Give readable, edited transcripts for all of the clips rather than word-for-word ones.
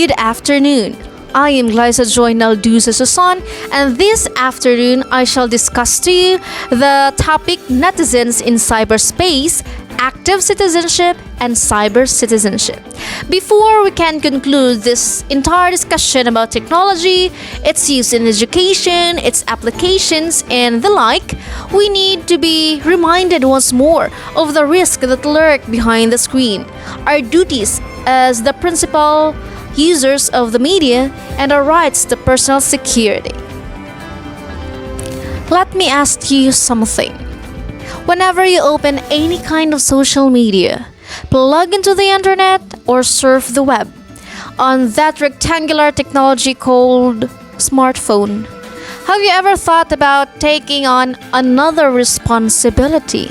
Good afternoon. I am Glyza Joy Naldusa Susan, and this afternoon I shall discuss to you the topic Netizens in Cyberspace, Active Citizenship, and Cyber Citizenship. Before we can conclude this entire discussion about technology, its use in education, its applications, and the like, we need to be reminded once more of the risk that lurk behind the screen, our duties as the principal users of the media, and our rights to personal security. Let me ask you something. Whenever you open any kind of social media, plug into the internet, or surf the web on that rectangular technology called smartphone, have you ever thought about taking on another responsibility?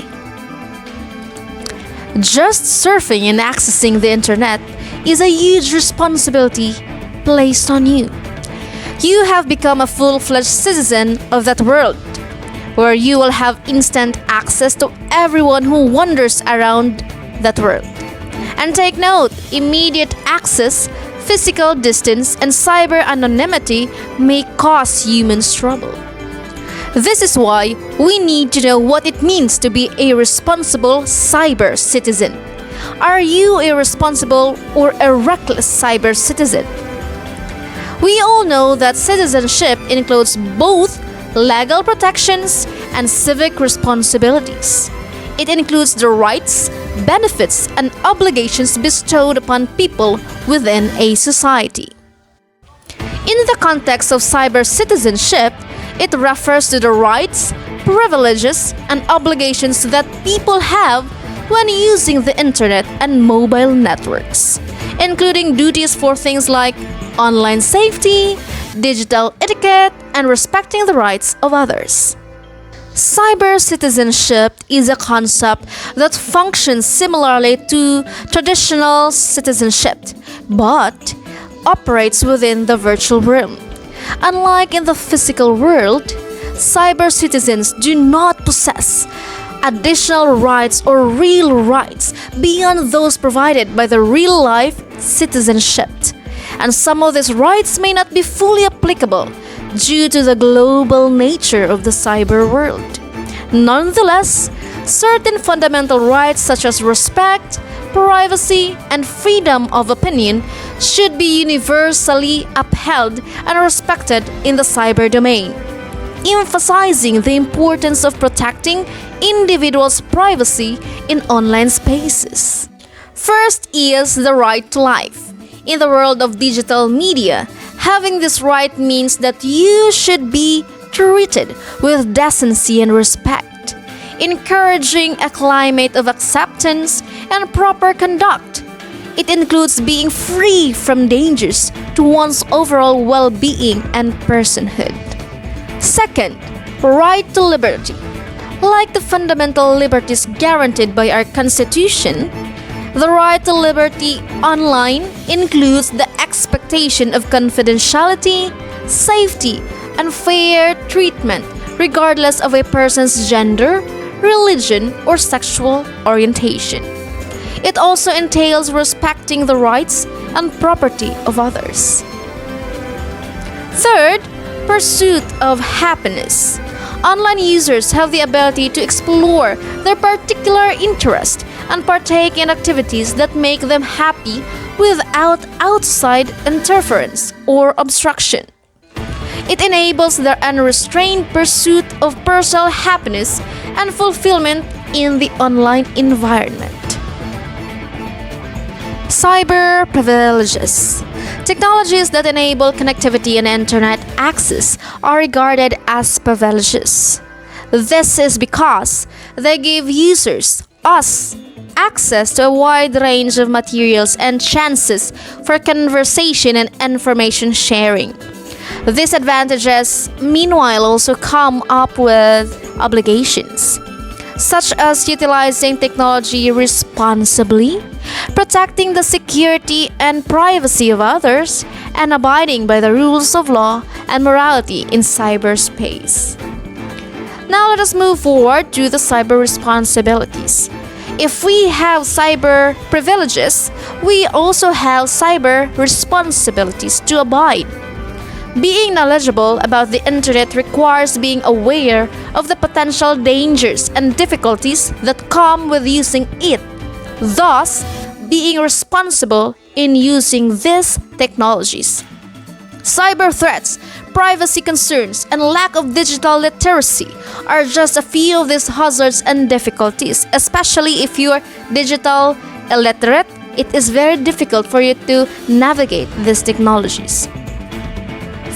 Just surfing and accessing the internet is a huge responsibility placed on you. You have become a full-fledged citizen of that world, where you will have instant access to everyone who wanders around that world. And take note, immediate access, physical distance, and cyber anonymity may cause humans trouble. This is why we need to know what it means to be a responsible cyber citizen. Are you a responsible or a reckless cyber citizen? We all know that citizenship includes both legal protections and civic responsibilities. It includes the rights, benefits, and obligations bestowed upon people within a society. In the context of cyber citizenship, it refers to the rights, privileges, and obligations that people have when using the internet and mobile networks, including duties for things like online safety, digital etiquette, and respecting the rights of others. Cyber citizenship is a concept that functions similarly to traditional citizenship, but operates within the virtual realm. Unlike in the physical world, cyber citizens do not possess additional rights or real rights beyond those provided by the real-life citizenship. And some of these rights may not be fully applicable due to the global nature of the cyber world. Nonetheless, certain fundamental rights such as respect, privacy, and freedom of opinion should be universally upheld and respected in the cyber domain, emphasizing the importance of protecting individuals' privacy in online spaces. First is the right to life. In the world of digital media, having this right means that you should be treated with decency and respect, encouraging a climate of acceptance and proper conduct. It includes being free from dangers to one's overall well-being and personhood. Second, right to liberty. Like the fundamental liberties guaranteed by our Constitution, the right to liberty online includes the expectation of confidentiality, safety, and fair treatment regardless of a person's gender, religion, or sexual orientation. It also entails respecting the rights and property of others. Third, pursuit of happiness. Online users have the ability to explore their particular interest and partake in activities that make them happy without outside interference or obstruction. It enables their unrestrained pursuit of personal happiness and fulfillment in the online environment. Cyber privileges. Technologies that enable connectivity and internet access are regarded as privileges. This is because they give users, us, access to a wide range of materials and chances for conversation and information sharing. These advantages, meanwhile, also come up with obligations, such as utilizing technology responsibly, protecting the security and privacy of others, and abiding by the rules of law and morality in cyberspace. Now let us move forward to the cyber responsibilities. If we have cyber privileges, we also have cyber responsibilities to abide. Being knowledgeable about the internet requires being aware of the potential dangers and difficulties that come with using it, thus, being responsible in using these technologies. Cyber threats, privacy concerns, and lack of digital literacy are just a few of these hazards and difficulties. Especially if you are digital illiterate, it is very difficult for you to navigate these technologies.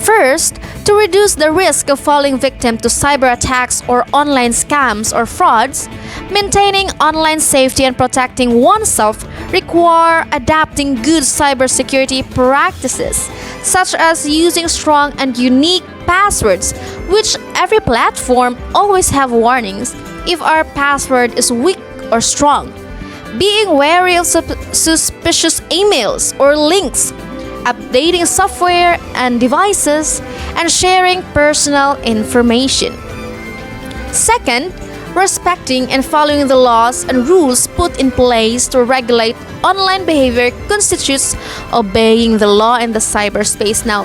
First, to reduce the risk of falling victim to cyber attacks or online scams or frauds, maintaining online safety and protecting oneself require adapting good cybersecurity practices, such as using strong and unique passwords, which every platform always have warnings if our password is weak or strong. Being wary of suspicious emails or links, updating software and devices, and sharing personal information. Second, respecting and following the laws and rules put in place to regulate online behavior constitutes obeying the law in the cyberspace. Now,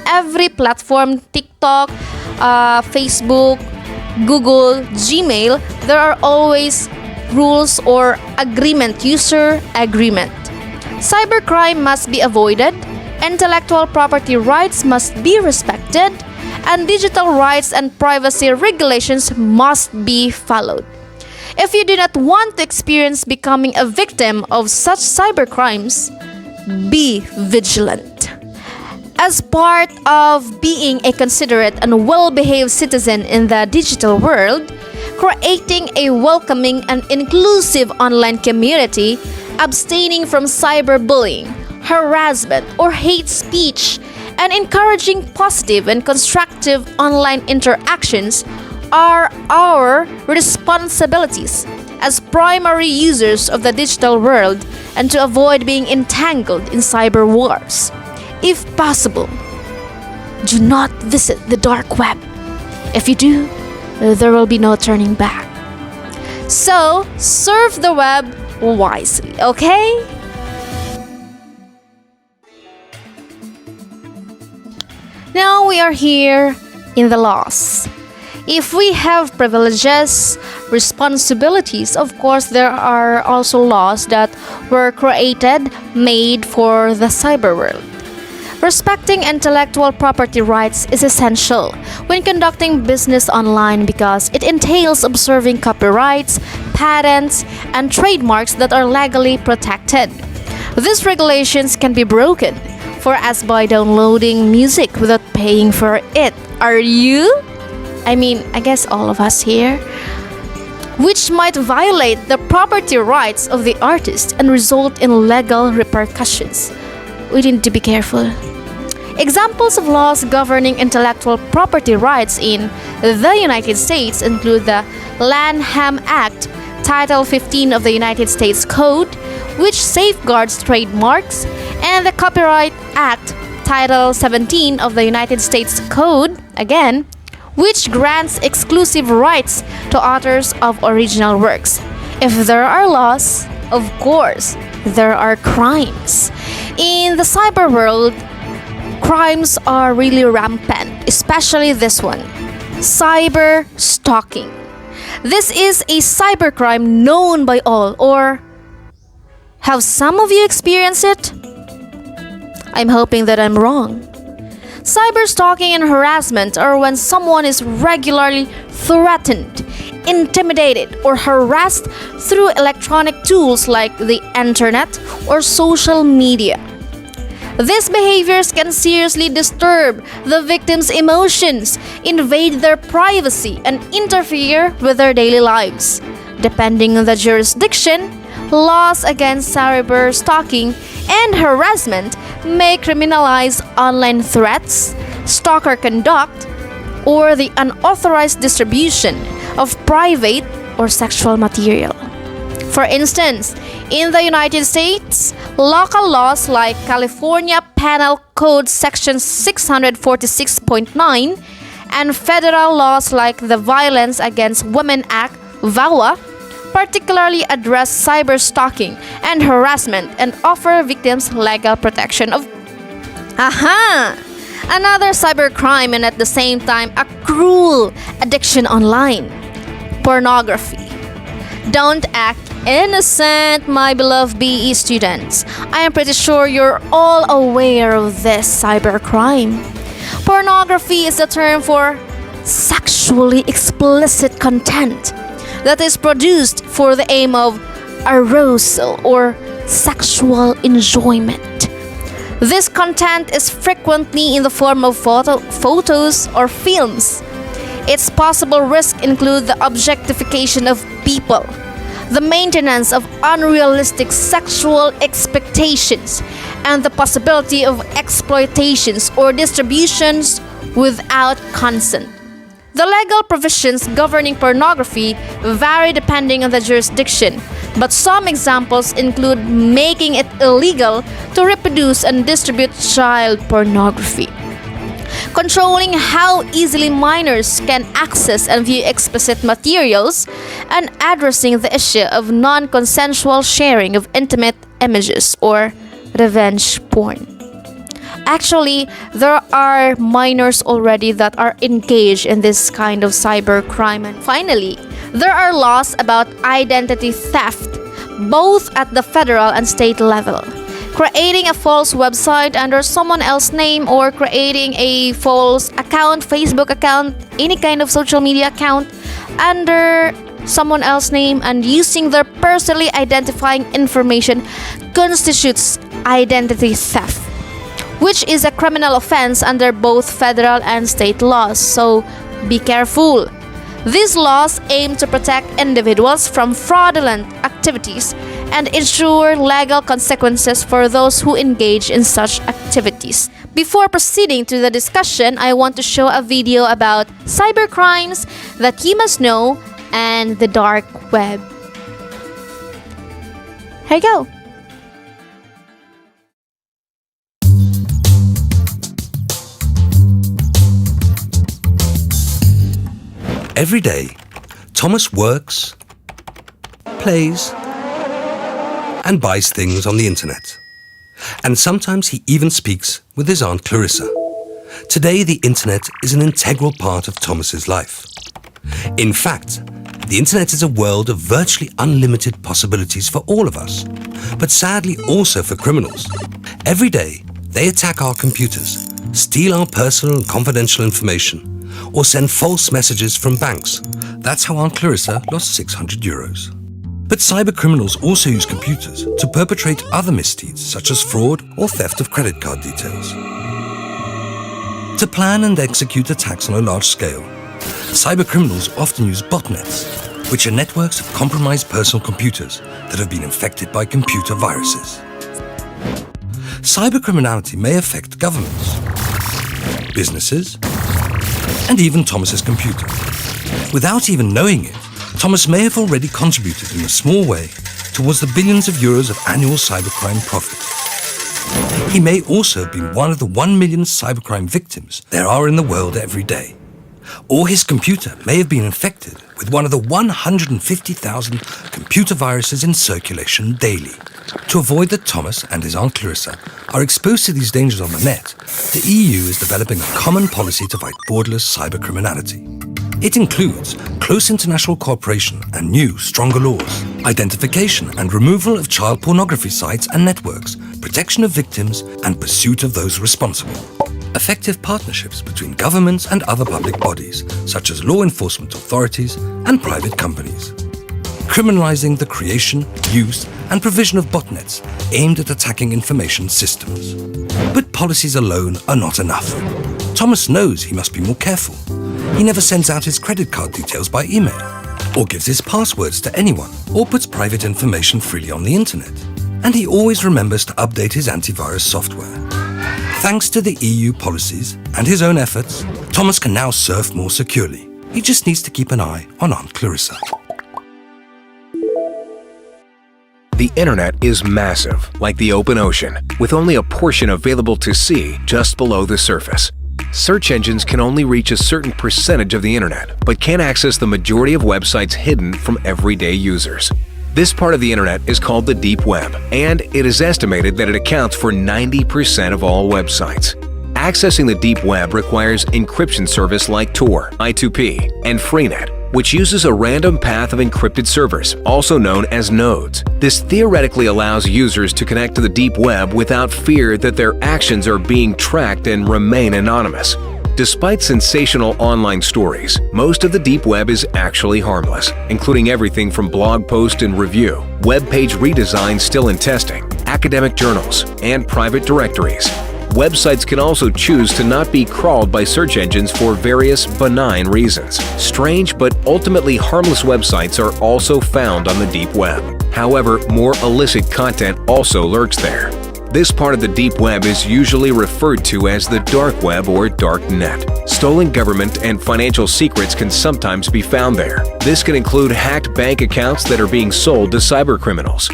every platform, TikTok, Facebook, Google, Gmail, there are always rules or user agreement. Cybercrime must be avoided, intellectual property rights must be respected, and digital rights and privacy regulations must be followed. If you do not want to experience becoming a victim of such cybercrimes, be vigilant. As part of being a considerate and well-behaved citizen in the digital world, creating a welcoming and inclusive online community, abstaining from cyberbullying, harassment, or hate speech, and encouraging positive and constructive online interactions are our responsibilities as primary users of the digital world, and to avoid being entangled in cyber wars. If possible, do not visit the dark web. If you do, there will be no turning back. So, surf the web wisely, okay? Now we are here in the laws. If we have privileges, responsibilities, of course, there are also laws that were created, made for the cyber world. Respecting intellectual property rights is essential when conducting business online because it entails observing copyrights, patents, and trademarks that are legally protected. These regulations can be broken, for as by downloading music without paying for it. Are you? I guess all of us here. Which might violate the property rights of the artist and result in legal repercussions. We need to be careful. Examples of laws governing intellectual property rights in the United States include the Lanham Act, Title 15 of the United States Code, which safeguards trademarks, and the Copyright Act, Title 17 of the United States Code, again, which grants exclusive rights to authors of original works. If there are laws, of course, there are crimes. In the cyber world, crimes are really rampant, especially this one, cyber stalking. This is a cybercrime known by all, or have some of you experienced it? I'm hoping that I'm wrong. Cyber stalking and harassment are when someone is regularly threatened, intimidated, or harassed through electronic tools like the internet or social media. These behaviors can seriously disturb the victim's emotions, invade their privacy, and interfere with their daily lives. Depending on the jurisdiction, laws against cyber stalking and harassment may criminalize online threats, stalker conduct, or the unauthorized distribution of private or sexual material. For instance, in the United States, local laws like California Penal Code Section 646.9 and federal laws like the Violence Against Women Act, VAWA, particularly address cyberstalking and harassment and offer victims legal protection of... Aha! Another cybercrime and at the same time a cruel addiction online. Pornography. Don't act innocent, my beloved BE students. I am pretty sure you're all aware of this cybercrime. Pornography is the term for sexually explicit content that is produced for the aim of arousal or sexual enjoyment. This content is frequently in the form of photos or films. Its possible risks include the objectification of people, the maintenance of unrealistic sexual expectations, and the possibility of exploitations or distributions without consent. The legal provisions governing pornography vary depending on the jurisdiction, but some examples include making it illegal to reproduce and distribute child pornography, controlling how easily minors can access and view explicit materials, and addressing the issue of non-consensual sharing of intimate images or revenge porn. Actually, there are minors already that are engaged in this kind of cybercrime. And finally, there are laws about identity theft, both at the federal and state level. Creating a false website under someone else's name or creating a false account, Facebook account, any kind of social media account under someone else's name and using their personally identifying information constitutes identity theft, which is a criminal offense under both federal and state laws. So be careful. These laws aim to protect individuals from fraudulent activities and ensure legal consequences for those who engage in such activities. Before proceeding to the discussion, I want to show a video about cybercrimes that you must know and the dark web. Here you go. Every day, Thomas works, plays, and buys things on the internet. And sometimes he even speaks with his Aunt Clarissa. Today, the internet is an integral part of Thomas's life. In fact, the internet is a world of virtually unlimited possibilities for all of us, but sadly also for criminals. Every day, they attack our computers, steal our personal and confidential information, or send false messages from banks. That's how Aunt Clarissa lost 600 euros. But cybercriminals also use computers to perpetrate other misdeeds, such as fraud or theft of credit card details. To plan and execute attacks on a large scale, cybercriminals often use botnets, which are networks of compromised personal computers that have been infected by computer viruses. Cybercriminality may affect governments, businesses, and even Thomas's computer. Without even knowing it, Thomas may have already contributed in a small way towards the billions of euros of annual cybercrime profit. He may also have been one of the 1 million cybercrime victims there are in the world every day. Or his computer may have been infected with one of the 150,000 computer viruses in circulation daily. To avoid that Thomas and his Aunt Clarissa are exposed to these dangers on the net, the EU is developing a common policy to fight borderless cybercriminality. It includes close international cooperation and new, stronger laws, identification and removal of child pornography sites and networks, protection of victims, and pursuit of those responsible. Effective partnerships between governments and other public bodies, such as law enforcement authorities and private companies. Criminalizing the creation, use, and provision of botnets aimed at attacking information systems. But policies alone are not enough. Thomas knows he must be more careful. He never sends out his credit card details by email, or gives his passwords to anyone, or puts private information freely on the internet. And he always remembers to update his antivirus software. Thanks to the EU policies and his own efforts, Thomas can now surf more securely. He just needs to keep an eye on Aunt Clarissa. The internet is massive, like the open ocean, with only a portion available to see just below the surface. Search engines can only reach a certain percentage of the internet, but can't access the majority of websites hidden from everyday users. This part of the internet is called the deep web, and it is estimated that it accounts for 90% of all websites. Accessing the deep web requires encryption service like Tor, I2P, and Freenet, which uses a random path of encrypted servers, also known as nodes. This theoretically allows users to connect to the deep web without fear that their actions are being tracked and remain anonymous. Despite sensational online stories, most of the deep web is actually harmless, including everything from blog post and review, web page redesign still in testing, academic journals, and private directories. Websites can also choose to not be crawled by search engines for various benign reasons. Strange but ultimately harmless websites are also found on the deep web. However, more illicit content also lurks there. This part of the deep web is usually referred to as the dark web or dark net. Stolen government and financial secrets can sometimes be found there. This can include hacked bank accounts that are being sold to cybercriminals.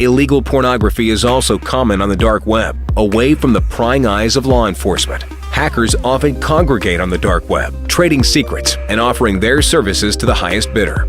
Illegal pornography is also common on the dark web, away from the prying eyes of law enforcement. Hackers often congregate on the dark web, trading secrets and offering their services to the highest bidder.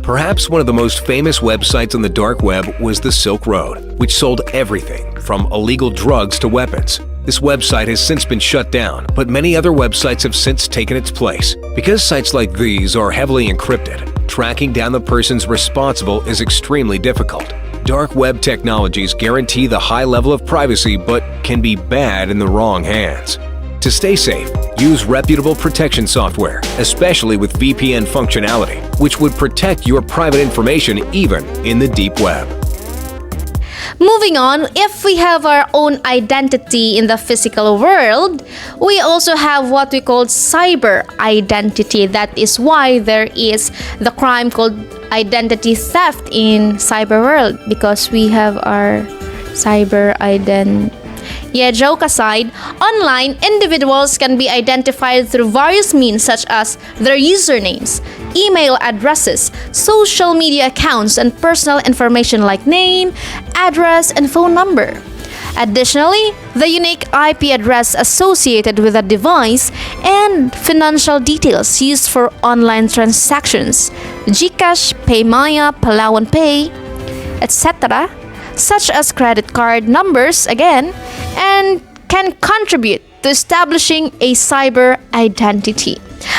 Perhaps one of the most famous websites on the dark web was the Silk Road, which sold everything from illegal drugs to weapons. This website has since been shut down, but many other websites have since taken its place. Because sites like these are heavily encrypted, tracking down the persons responsible is extremely difficult. Dark web technologies guarantee the high level of privacy but can be bad in the wrong hands. To stay safe, use reputable protection software, especially with VPN functionality, which would protect your private information even in the deep web. Moving on, if we have our own identity in the physical world, we also have what we call cyber identity. That is why there is the crime called identity theft in cyber world, because we have our cyber identity. Yeah, joke aside, online, individuals can be identified through various means such as their usernames, email addresses, social media accounts, and personal information like name, address, and phone number. Additionally, the unique IP address associated with a device and financial details used for online transactions, GCash, PayMaya, Palawan Pay, etc., such as credit card numbers again, and can contribute to establishing a cyber identity.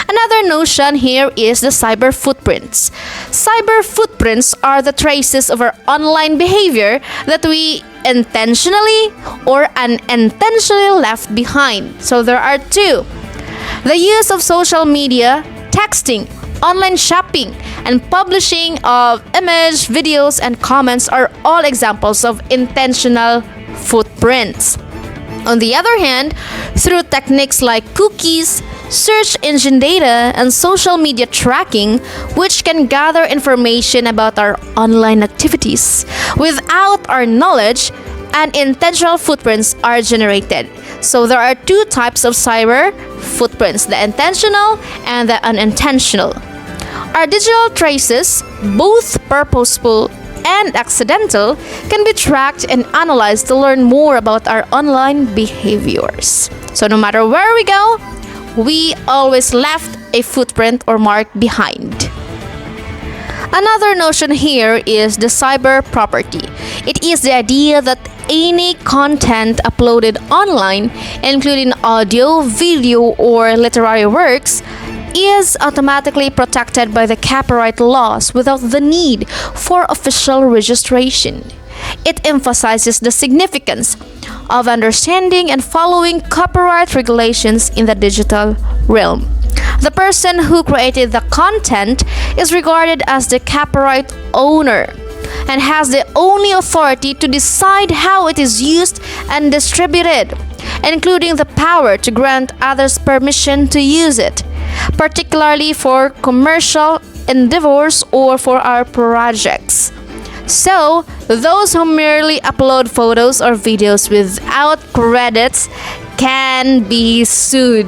Another notion here is the cyber footprints. Cyber footprints are the traces of our online behavior that we intentionally or unintentionally left behind. So there are two. The use of social media, texting, online shopping, and publishing of images, videos, and comments are all examples of intentional footprints. On the other hand, through techniques like cookies, search engine data, and social media tracking, which can gather information about our online activities, without our knowledge, unintentional footprints are generated. So there are two types of cyber footprints, the intentional and the unintentional. Our digital traces, both purposeful and accidental, can be tracked and analyzed to learn more about our online behaviors. So no matter where we go, we always left a footprint or mark behind. Another notion here is the cyber property. It is the idea that any content uploaded online, including audio, video, or literary works, is automatically protected by the copyright laws without the need for official registration. It emphasizes the significance of understanding and following copyright regulations in the digital realm. The person who created the content is regarded as the copyright owner and has the only authority to decide how it is used and distributed, including the power to grant others permission to use it, particularly for commercial endeavors or for our projects. So, those who merely upload photos or videos without credits can be sued.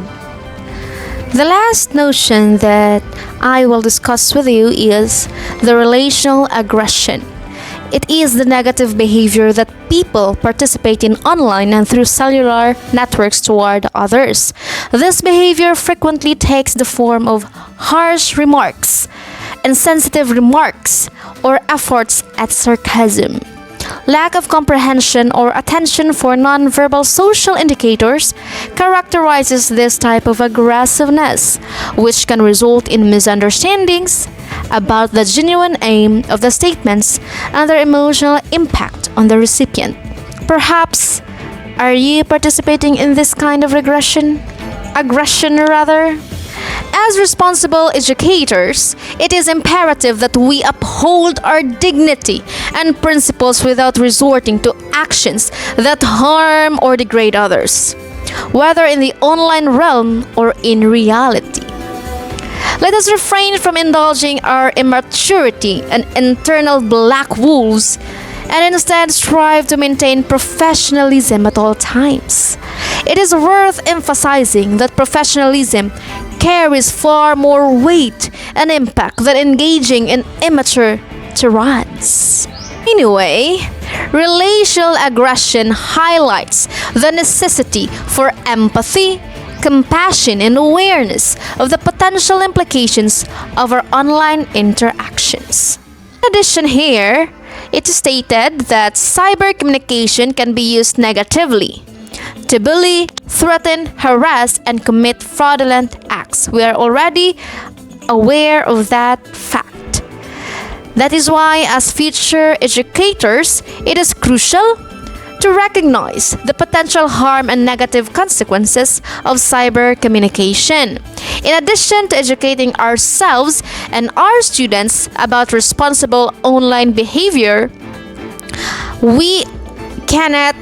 The last notion that I will discuss with you is the relational aggression. It is the negative behavior that people participate in online and through cellular networks toward others. This behavior frequently takes the form of harsh remarks, insensitive remarks, or efforts at sarcasm. Lack of comprehension or attention for nonverbal social indicators characterizes this type of aggressiveness, which can result in misunderstandings about the genuine aim of the statements and their emotional impact on the recipient. Perhaps, are you participating in this kind of aggression rather? As responsible educators, it is imperative that we uphold our dignity and principles without resorting to actions that harm or degrade others, whether in the online realm or in reality. Let us refrain from indulging our immaturity and internal black wolves and instead strive to maintain professionalism at all times. It is worth emphasizing that professionalism carries far more weight and impact than engaging in immature tirades. Anyway, relational aggression highlights the necessity for empathy, compassion, and awareness of the potential implications of our online interactions. In addition, here, it is stated that cyber communication can be used negatively to bully, threaten, harass, and commit fraudulent acts. We are already aware of that fact. That is why, as future educators, it is crucial to recognize the potential harm and negative consequences of cyber communication. In addition to educating ourselves and our students about responsible online behavior, we cannot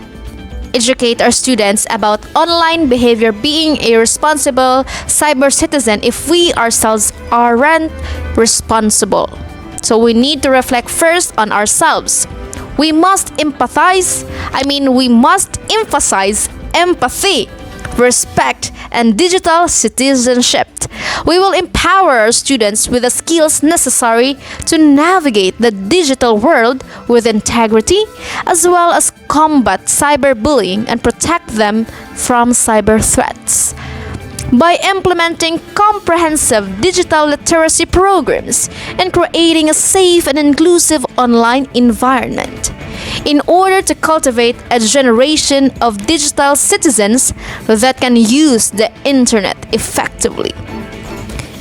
educate our students about online behavior being a responsible cyber citizen if we ourselves aren't responsible. So we need to reflect first on ourselves. We must emphasize empathy, respect, and digital citizenship. We will empower our students with the skills necessary to navigate the digital world with integrity, as well as combat cyberbullying and protect them from cyber threats. By implementing comprehensive digital literacy programs and creating a safe and inclusive online environment, in order to cultivate a generation of digital citizens that can use the internet effectively.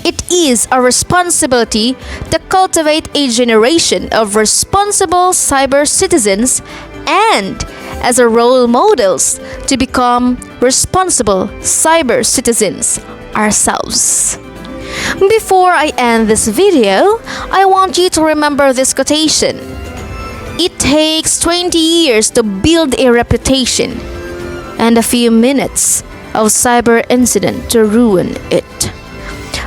It is our responsibility to cultivate a generation of responsible cyber citizens and, as a role models, to become responsible cyber citizens ourselves. Before I end this video, I want you to remember this quotation. It takes 20 years to build a reputation and a few minutes of cyber incident to ruin it.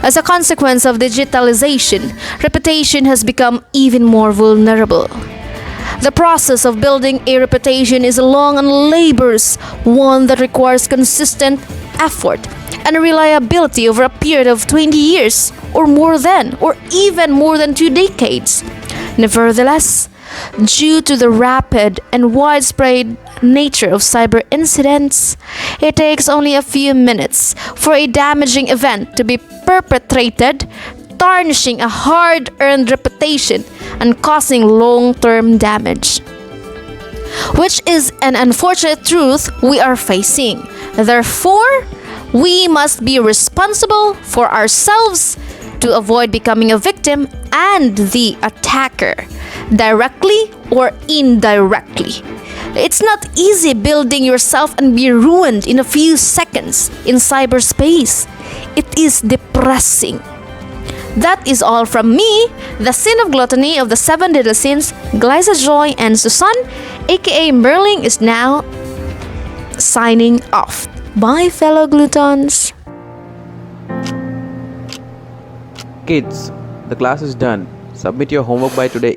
As a consequence of digitalization, reputation has become even more vulnerable. The process of building a reputation is a long and laborious one that requires consistent effort and reliability over a period of 20 years or even more than 2 decades. Nevertheless, due to the rapid and widespread nature of cyber incidents, it takes only a few minutes for a damaging event to be perpetrated, tarnishing a hard-earned reputation and causing long-term damage, which is an unfortunate truth we are facing. Therefore, we must be responsible for ourselves to avoid becoming a victim and the attacker, directly or indirectly. It's not easy building yourself and be ruined in a few seconds in cyberspace. It is depressing. That is all from me, the sin of gluttony of the 7 deadly sins, Glyza Joy, and Susan, aka Merling, is now signing off. Bye, fellow gluttons. Kids, the class is done. Submit your homework by today.